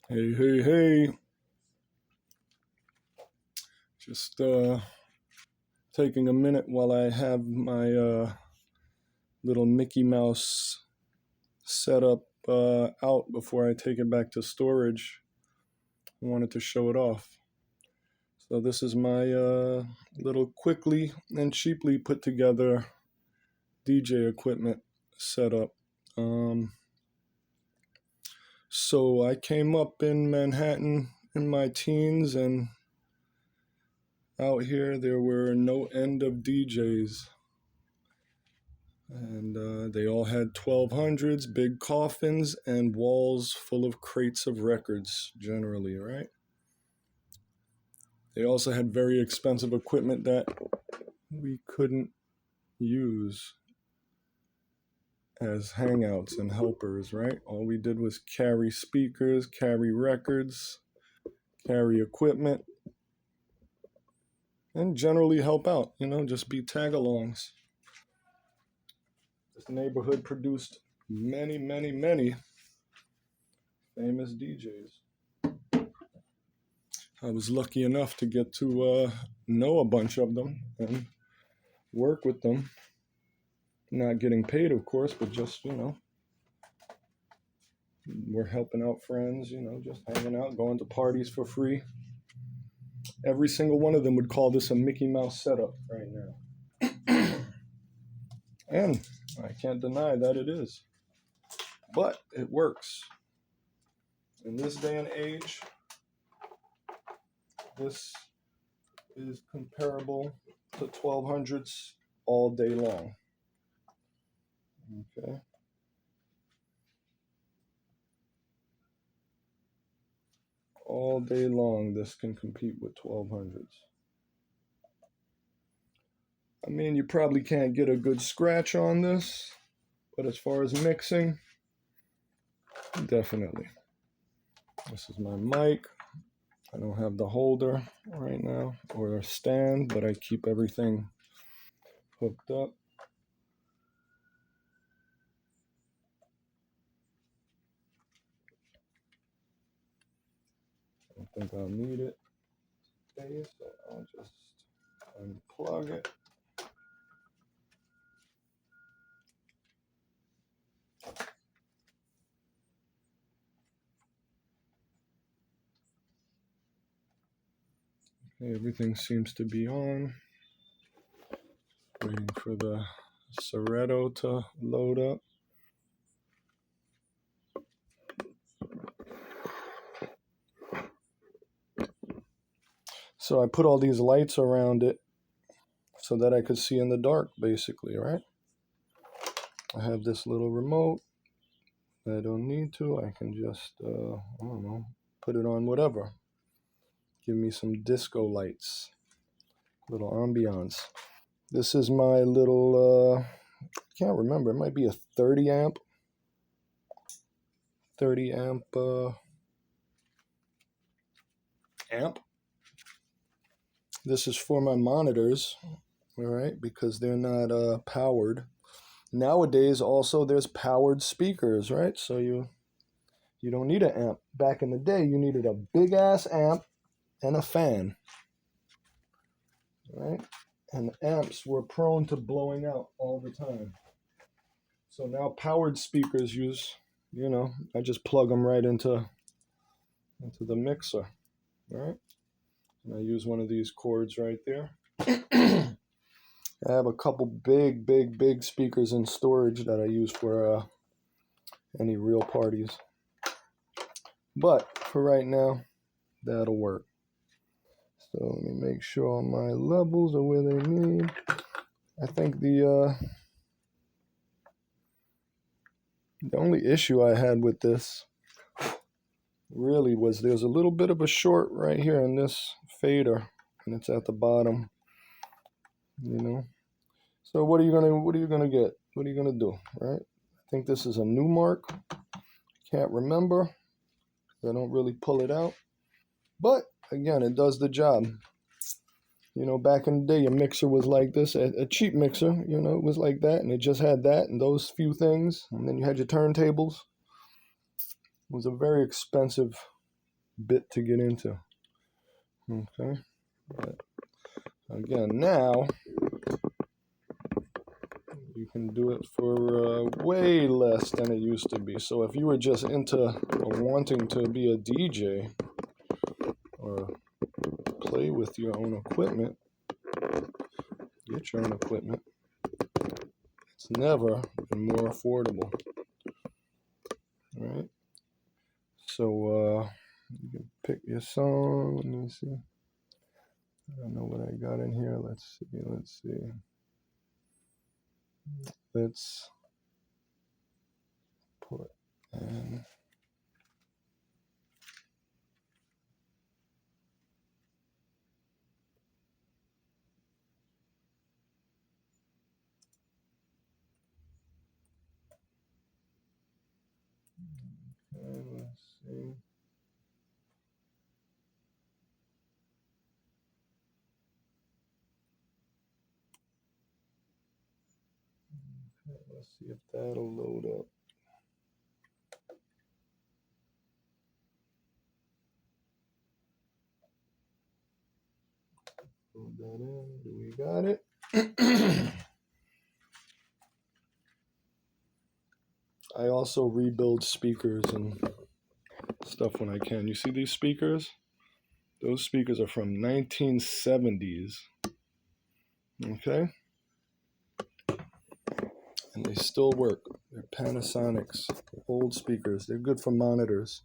Hey, hey, hey. Just taking a minute while I have my little Mickey Mouse setup out before I take it back to storage. I wanted to show it off. So this is my little quickly and cheaply put together DJ equipment setup. So I came up in Manhattan in my teens, and out here there were no end of DJs. And they all had 1200s, big coffins, and walls full of crates of records, generally, right? They also had very expensive equipment that we couldn't use as hangouts and helpers, right? All we did was carry speakers, carry records, carry equipment, and generally help out, just be tag alongs. This neighborhood produced many, many, many famous DJs. I was lucky enough to get to know a bunch of them and work with them. Not getting paid, of course, but just, we're helping out friends, just hanging out, going to parties for free. Every single one of them would call this a Mickey Mouse setup right now. And I can't deny that it is. But it works. In this day and age, this is comparable to 1200s all day long. Okay. All day long, this can compete with 1200s. I mean, you probably can't get a good scratch on this, but as far as mixing, definitely. This is my mic. I don't have the holder right now or a stand, but I keep everything hooked up. I don't think I'll need it today, so I'll just unplug it. Okay, everything seems to be on. Waiting for the Serato to load up. So I put all these lights around it so that I could see in the dark, basically, right? I have this little remote. I don't need to. I can just, I don't know, put it on whatever. Give me some disco lights, little ambiance. This is my little, I can't remember. It might be a 30 amp amp. This is for my monitors, all right, because they're not powered. Nowadays, also, there's powered speakers, right? So you don't need an amp. Back in the day, you needed a big-ass amp and a fan, right? And amps were prone to blowing out all the time. So now powered speakers use, I just plug them right into the mixer, right? And I use one of these cords right there. I have a couple big speakers in storage that I use for any real parties. But for right now, that'll work. So let me make sure my levels are where they need. I think the only issue I had with this really was there's a little bit of a short right here in this fader, and it's at the bottom. So what are you gonna get? What are you gonna do, right? I think this is a Numark. Can't remember. I don't really pull it out, but again, it does the job. Back in the day, a mixer was like this, a cheap mixer, it was like that, and it just had that and those few things, and then you had your turntables. It was a very expensive bit to get into. Okay. But again, now you can do it for way less than it used to be. So if you were just into wanting to be a DJ or play with your own equipment, get your own equipment. It's never been more affordable, right? So you can pick your song. Let me see. I don't know what I got in here. Let's see. Let's put in. Okay, let's see. Okay, let's see if that'll load up. Load that in. Do we got it? I also rebuild speakers and stuff when I can. You see these speakers? Those speakers are from 1970s. Okay? And they still work. They're Panasonic's old speakers. They're good for monitors.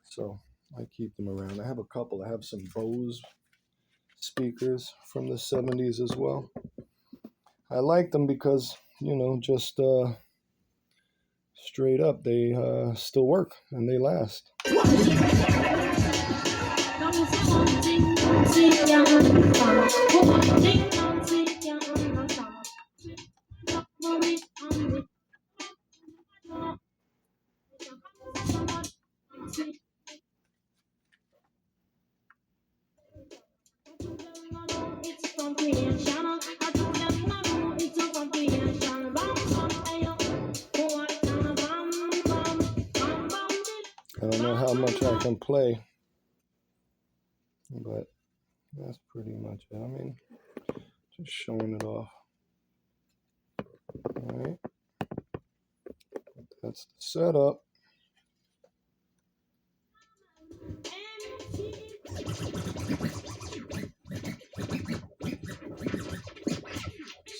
So I keep them around. I have a couple. I have some Bose speakers from the 70s as well. I like them because, just straight up, they still work and they last. I don't know how much I can play, but that's pretty much it. I mean, just showing it off. All right. That's the setup.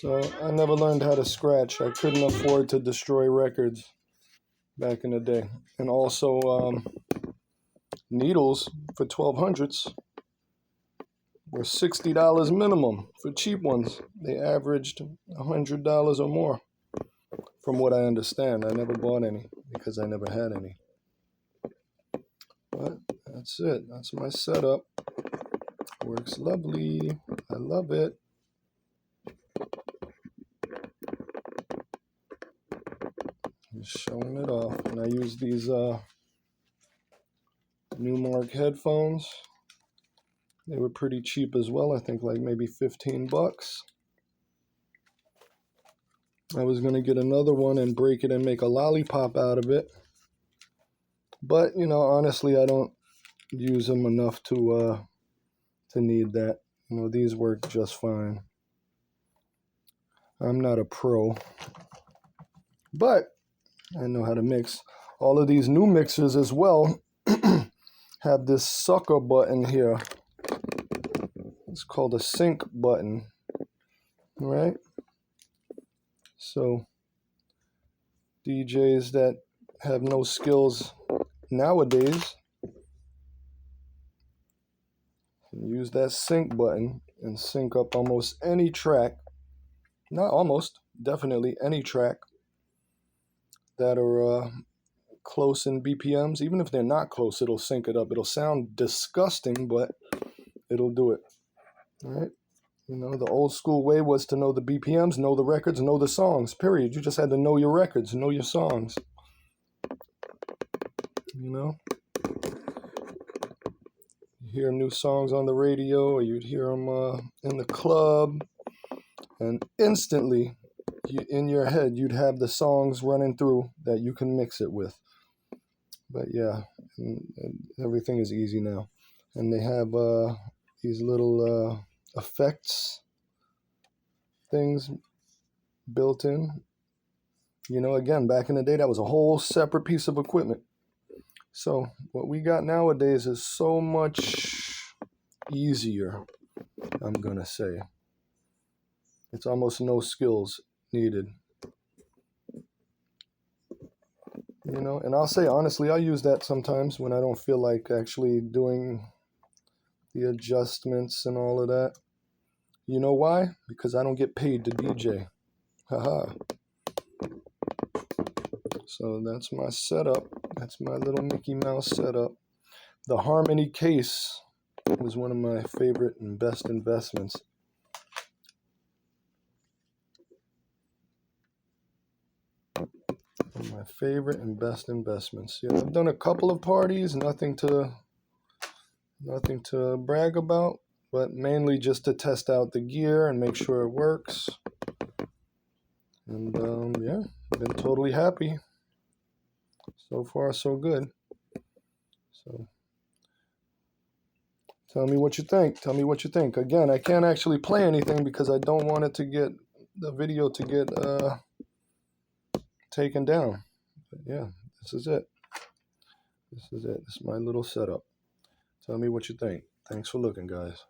So I never learned how to scratch. I couldn't afford to destroy records back in the day. And also needles for 1200s were $60 minimum for cheap ones. They averaged $100 or more, from what I understand. I never bought any because I never had any. But that's it. That's my setup. Works lovely. I love it. Just showing it off. And I use these Newmark headphones. They were pretty cheap as well. I think like maybe $15. I was going to get another one and break it and make a lollipop out of it. But, honestly, I don't use them enough to need that. These work just fine. I'm not a pro, but I know how to mix. All of these new mixers as well have this sucker button here. It's called a sync button, right? So DJs that have no skills nowadays can use that sync button and sync up almost any track. Not almost, definitely any track that are close in BPMs. Even if they're not close, it'll sync it up. It'll sound disgusting, but it'll do it. All right? The old school way was to know the BPMs, know the records, know the songs, period. You just had to know your records, know your songs. You hear new songs on the radio, or you'd hear them in the club, and instantly, in your head, you'd have the songs running through that you can mix it with. But yeah, and everything is easy now. And they have these little effects things built in. You know, again, back in the day, that was a whole separate piece of equipment. So what we got nowadays is so much easier, I'm going to say. It's almost no skills needed. You know, and I'll say honestly, I use that sometimes when I don't feel like actually doing the adjustments and all of that. You know why? Because I don't get paid to DJ. Haha. So that's my setup. That's my little Mickey Mouse setup. The Harmony case was one of my favorite and best investments. My favorite and best investments. Yeah, I've done a couple of parties, nothing to brag about, but mainly just to test out the gear and make sure it works. And yeah, been totally happy. So far, so good. So tell me what you think. Tell me what you think. Again, I can't actually play anything because I don't want it to get the video to get taken down. But yeah, this is it. This is it. This is my little setup. Tell me what you think. Thanks for looking, guys.